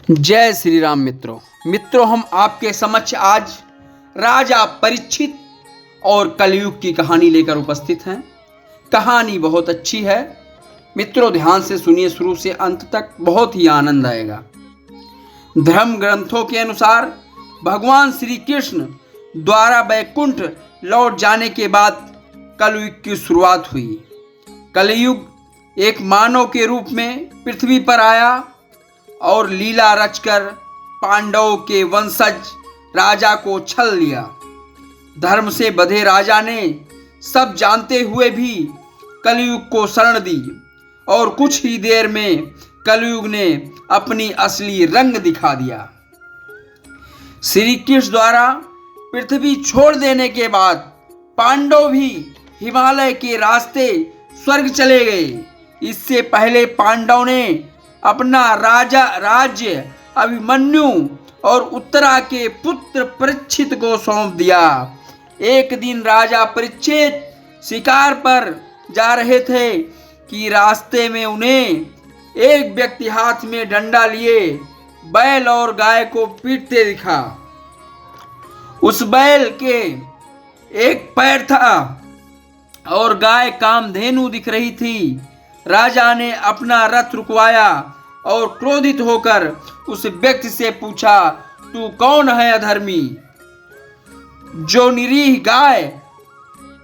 जय श्री राम मित्रों हम आपके समक्ष आज राजा परीक्षित और कलयुग की कहानी लेकर उपस्थित हैं। कहानी बहुत अच्छी है मित्रों, ध्यान से सुनिए शुरू से अंत तक, बहुत ही आनंद आएगा। धर्म ग्रंथों के अनुसार भगवान श्री कृष्ण द्वारा वैकुंठ लौट जाने के बाद कलयुग की शुरुआत हुई। कलयुग एक मानव के रूप में पृथ्वी पर आया और लीला रचकर पांडवों के वंशज राजा को छल लिया। धर्म से बंधे राजा ने सब जानते हुए भी कलयुग को शरण दी और कुछ ही देर में कलयुग ने अपनी असली रंग दिखा दिया। श्री कृष्ण द्वारा पृथ्वी छोड़ देने के बाद पांडव भी हिमालय के रास्ते स्वर्ग चले गए। इससे पहले पांडव ने अपना राज्य अभिमन्यु और उत्तरा के पुत्र परीक्षित को सौंप दिया। एक दिन राजा परीक्षित शिकार पर जा रहे थे कि रास्ते में उन्हें एक व्यक्ति हाथ में डंडा लिए बैल और गाय को पीटते दिखा। उस बैल के एक पैर था और गाय कामधेनु दिख रही थी। राजा ने अपना रथ रुकवाया और क्रोधित होकर उस व्यक्ति से पूछा, तू कौन है अधर्मी, जो निरीह गाय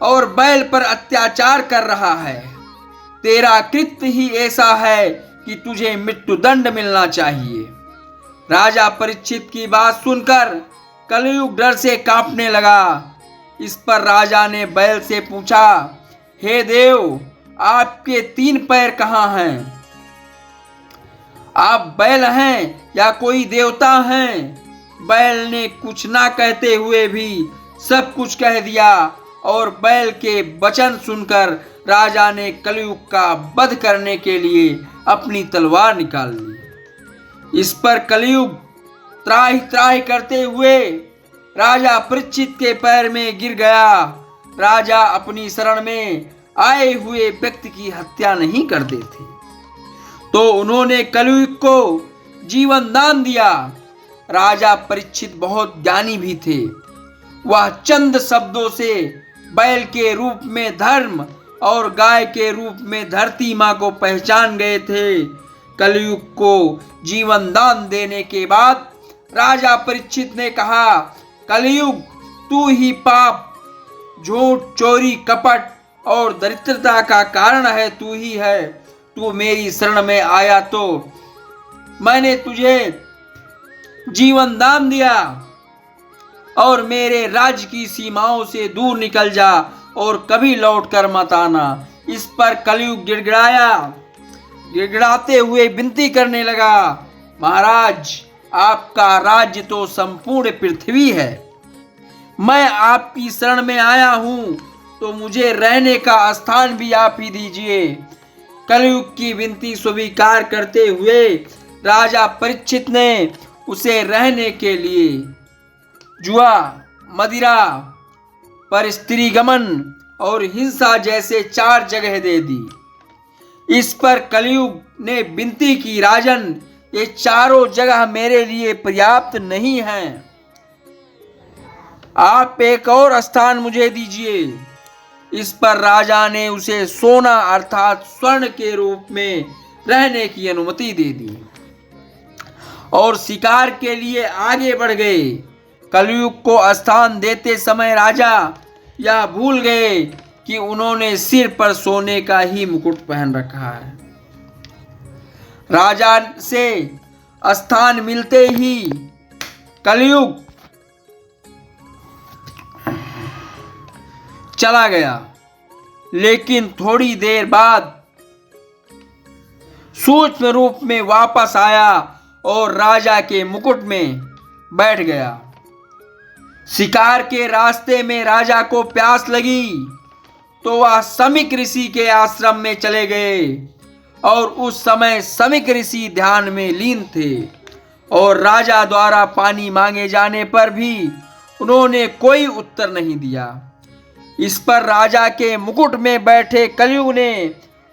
और बैल पर अत्याचार कर रहा है? तेरा कृत्य ही ऐसा है कि तुझे मृत्युदंड मिलना चाहिए। राजा परीक्षित की बात सुनकर कलयुग डर से कांपने लगा। इस पर राजा ने बैल से पूछा, हे देव, आपके 3 पैर कहाँ हैं? आप बैल हैं या कोई देवता हैं? बैल ने कुछ ना कहते हुए भी सब कुछ कह दिया और बैल के वचन सुनकर राजा ने कलयुग का वध करने के लिए अपनी तलवार निकाल ली। इस पर कलयुग त्राहि त्राहि करते हुए राजा परीक्षित के पैर में गिर गया। राजा अपनी शरण में आए हुए व्यक्ति की हत्या नहीं करते थे, तो उन्होंने कलयुग को जीवन दान दिया। राजा परीक्षित बहुत ज्ञानी भी थे। वह चंद शब्दों से बैल के रूप में धर्म और गाय के रूप में धरती माँ को पहचान गए थे। कलयुग को जीवन दान देने के बाद राजा परीक्षित ने कहा, कलयुग तू ही पाप, झूठ, चोरी, कपट और दरिद्रता का कारण है, तू ही है। तू मेरी शरण में आया तो मैंने तुझे जीवन दान दिया और मेरे राज्य की सीमाओं से दूर निकल जा और कभी लौट कर मत आना। इस पर कलयुग गिड़गिड़ाया, गिड़गिड़ाते हुए विनती करने लगा, महाराज, आपका राज्य तो संपूर्ण पृथ्वी है। मैं आपकी शरण में आया हूं तो मुझे रहने का स्थान भी आप ही दीजिए। कलयुग की विनती स्वीकार करते हुए राजा परीक्षित ने उसे रहने के लिए जुआ, मदिरा, पर स्त्री गमन और हिंसा जैसे 4 जगह दे दी। इस पर कलयुग ने विनती की, राजन, ये चारों जगह मेरे लिए पर्याप्त नहीं हैं, आप एक और स्थान मुझे दीजिए। इस पर राजा ने उसे सोना अर्थात स्वर्ण के रूप में रहने की अनुमति दे दी और शिकार के लिए आगे बढ़ गए। कलयुग को स्थान देते समय राजा यह भूल गए कि उन्होंने सिर पर सोने का ही मुकुट पहन रखा है। राजा से स्थान मिलते ही कलयुग चला गया, लेकिन थोड़ी देर बाद सूक्ष्म रूप में वापस आया और राजा के मुकुट में बैठ गया। शिकार के रास्ते में राजा को प्यास लगी तो वह समिक ऋषि के आश्रम में चले गए और उस समय समिक ऋषि ध्यान में लीन थे और राजा द्वारा पानी मांगे जाने पर भी उन्होंने कोई उत्तर नहीं दिया। इस पर राजा के मुकुट में बैठे कलयुग ने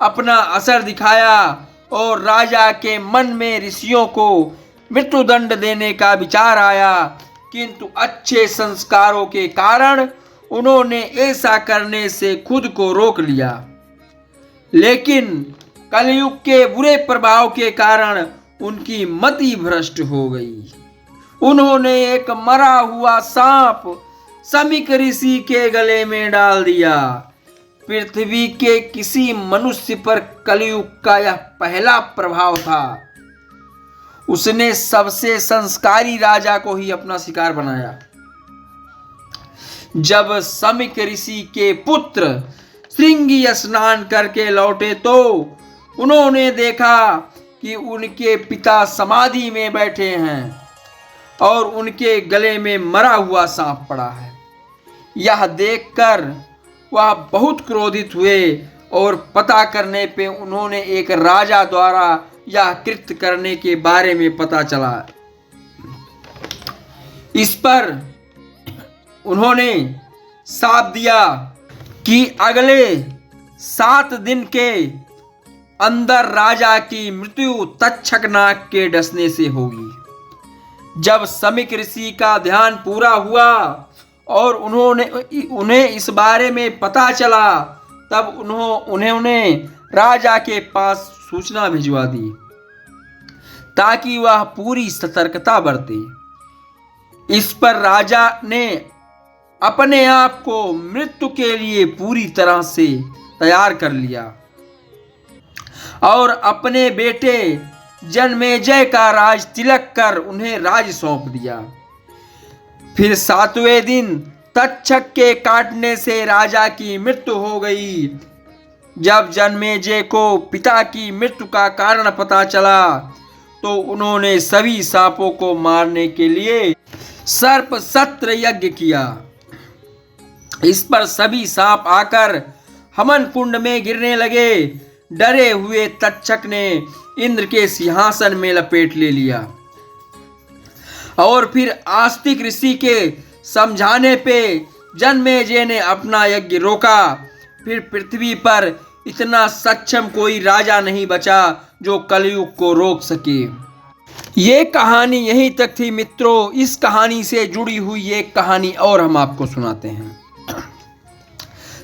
अपना असर दिखाया और राजा के मन में ऋषियों को मृत्युदंड देने का विचार आया, किंतु अच्छे संस्कारों के कारण उन्होंने ऐसा करने से खुद को रोक लिया। लेकिन कलयुग के बुरे प्रभाव के कारण उनकी मति भ्रष्ट हो गई। उन्होंने एक मरा हुआ सांप समीक ऋषि के गले में डाल दिया। पृथ्वी के किसी मनुष्य पर कलयुग का यह पहला प्रभाव था। उसने सबसे संस्कारी राजा को ही अपना शिकार बनाया। जब समीक ऋषि के पुत्र श्रृंगी स्नान करके लौटे तो उन्होंने देखा कि उनके पिता समाधि में बैठे हैं और उनके गले में मरा हुआ सांप पड़ा है। यह देखकर वह बहुत क्रोधित हुए और पता करने पे उन्होंने एक राजा द्वारा यह कृत्य करने के बारे में पता चला। इस पर उन्होंने शाप दिया कि अगले 7 दिन के अंदर राजा की मृत्यु तक्षक नाग के डसने से होगी। जब समीक ऋषि का ध्यान पूरा हुआ और उन्हें इस बारे में पता चला, तब उन्होंने राजा के पास सूचना भिजवा दी ताकि वह पूरी सतर्कता बरते। इस पर राजा ने अपने आप को मृत्यु के लिए पूरी तरह से तैयार कर लिया और अपने बेटे जन्मेजय का राज तिलक कर उन्हें राज सौंप दिया। फिर 7वें दिन तक्षक के काटने से राजा की मृत्यु हो गई। जब जन्मेजय को पिता की मृत्यु का कारण पता चला तो उन्होंने सभी सांपों को मारने के लिए सर्प सत्र यज्ञ किया। इस पर सभी सांप आकर हवन कुंड में गिरने लगे। डरे हुए तक्षक ने इंद्र के सिंहासन में लपेट ले लिया और फिर आस्तिक ऋषि के समझाने पे जन्मेजय ने अपना यज्ञ रोका। फिर पृथ्वी पर इतना सक्षम कोई राजा नहीं बचा जो कलयुग को रोक सके। ये कहानी यहीं तक थी मित्रों। इस कहानी से जुड़ी हुई एक कहानी और हम आपको सुनाते हैं।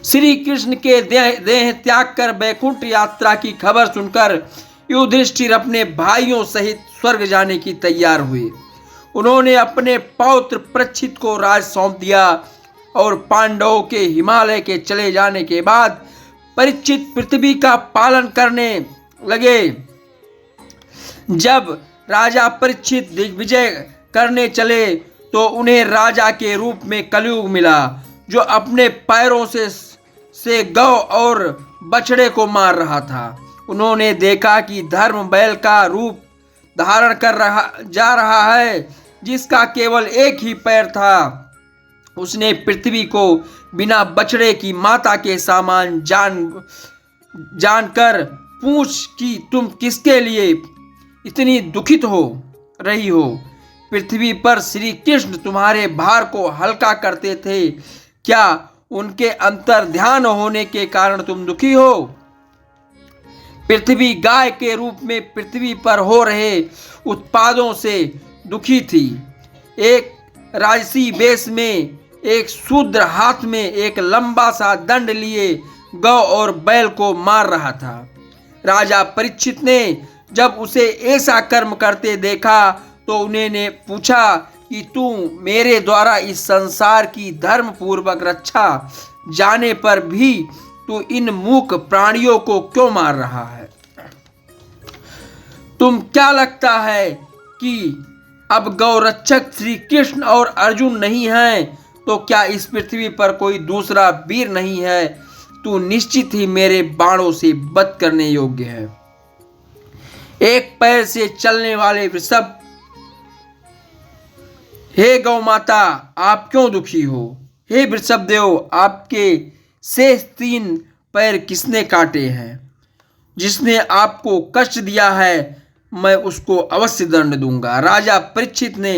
श्री कृष्ण के देह त्याग कर बैकुंठ यात्रा की खबर सुनकर युधिष्ठिर अपने भाइयों सहित स्वर्ग जाने की तैयार हुए। उन्होंने अपने पौत्र परीक्षित को राज सौंप दिया और पांडवों के हिमालय के चले जाने के बाद परीक्षित पृथ्वी का पालन करने लगे। जब राजा परीक्षित दिग्विजय करने चले तो उन्हें राजा के रूप में कलयुग मिला, जो अपने पैरों से गौ और बछड़े को मार रहा था। उन्होंने देखा कि धर्म बैल का रूप धारण कर जा रहा है, जिसका केवल एक ही पैर था। उसने पृथ्वी को बिना बछड़े की माता के समान जानकर पूछ कि तुम किसके लिए इतनी दुखित हो रही हो? पृथ्वी पर श्री कृष्ण तुम्हारे भार को हल्का करते थे, क्या उनके अंतर ध्यान होने के कारण तुम दुखी हो? पृथ्वी गाय के रूप में पृथ्वी पर हो रहे उत्पादों से दुखी थी। एक राजसी वेश में एक शूद्र हाथ में एक लंबा सा दंड लिए गौ और बैल को मार रहा था। राजा परीक्षित ने जब उसे ऐसा कर्म करते देखा तो उन्होंने पूछा कि तू मेरे द्वारा इस संसार की धर्म पूर्वक रक्षा जाने पर भी तू इन मूक प्राणियों को क्यों मार रहा है? तुम क्या लगता है कि अब गौरक्षक श्री कृष्ण और अर्जुन नहीं हैं, तो क्या इस पृथ्वी पर कोई दूसरा वीर नहीं है? तू निश्चित ही मेरे बाणों से वध करने योग्य है। एक पैर से चलने वाले वृषभ, हे गौ माता, आप क्यों दुखी हो? हे वृषभ देव, आपके शेष 3 पैर किसने काटे हैं? जिसने आपको कष्ट दिया है मैं उसको अवश्य दंड दूंगा। राजा परीक्षित ने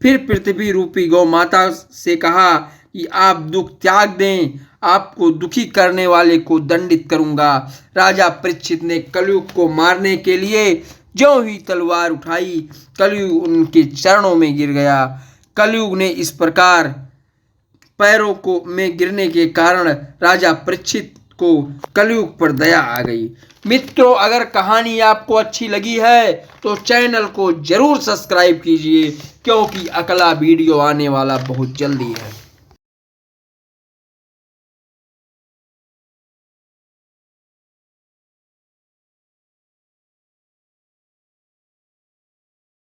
फिर पृथ्वी रूपी गौ माता से कहा कि आप दुख त्याग दें, आपको दुखी करने वाले को दंडित करूंगा। राजा परीक्षित ने कलयुग को मारने के लिए ज्यों ही तलवार उठाई कलयुग उनके चरणों में गिर गया। कलयुग ने इस प्रकार पैरों को में गिरने के कारण राजा परीक्षित को कलयुग पर दया आ गई। मित्रों, अगर कहानी आपको अच्छी लगी है तो चैनल को जरूर सब्सक्राइब कीजिए, क्योंकि अगला वीडियो आने वाला बहुत जल्दी है।